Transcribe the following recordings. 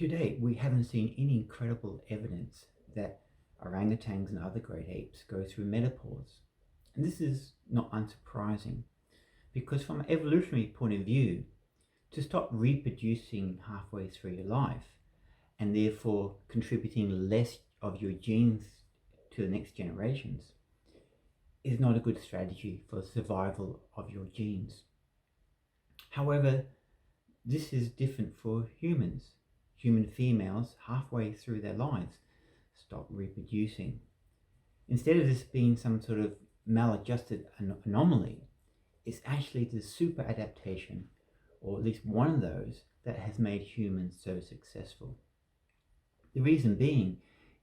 To date, we haven't seen any incredible evidence that orangutans and other great apes go through menopause. And this is not unsurprising because from an evolutionary point of view, to stop reproducing halfway through your life and therefore contributing less of your genes to the next generations is not a good strategy for the survival of your genes. However, this is different for humans. Human females, halfway through their lives, stop reproducing. Instead of this being some sort of maladjusted anomaly, it's actually the super adaptation, or at least one of those, that has made humans so successful. The reason being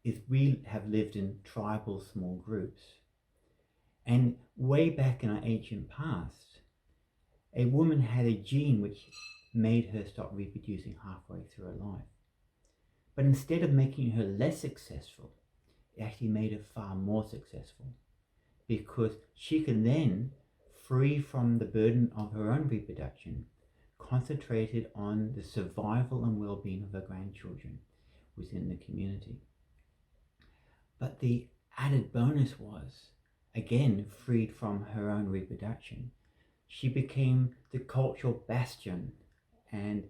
is we have lived in tribal small groups. And way back in our ancient past, a woman had a gene which made her stop reproducing halfway through her life. But instead of making her less successful, it actually made her far more successful because she can then, free from the burden of her own reproduction, concentrated on the survival and well-being of her grandchildren within the community. But the added bonus was, again, freed from her own reproduction, she became the cultural bastion and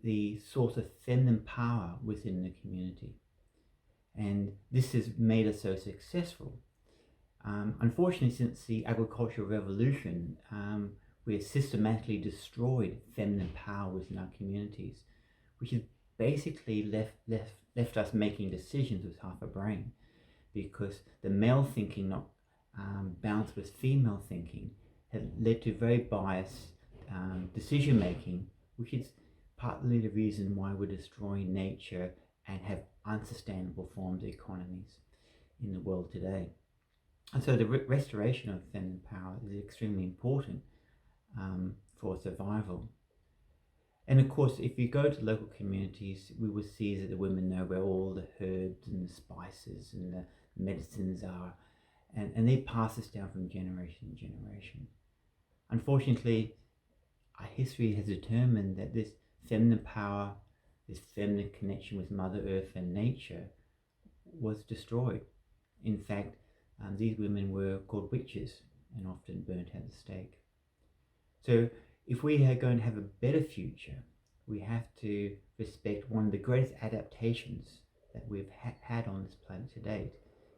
the source of feminine power within the community. And this has made her so successful. Unfortunately, since the agricultural revolution, we have systematically destroyed feminine power within our communities, which has basically left us making decisions with half a brain, because the male thinking not balanced with female thinking has led to very biased decision making, which is partly the reason why we're destroying nature and have unsustainable forms of economies in the world today. And so the restoration of feminine power is extremely important for survival. And of course, if you go to local communities, we will see that the women know where all the herbs and the spices and the medicines are, and they pass this down from generation to generation. Unfortunately, our history has determined that this feminine power, this feminine connection with Mother Earth and nature was destroyed. In fact, these women were called witches and often burnt at the stake. So if we are going to have a better future, we have to respect one of the greatest adaptations that we've had on this planet to date,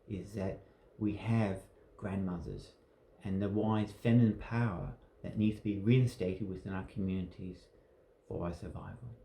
is that we have grandmothers and the wise feminine power that needs to be reinstated within our communities for our survival.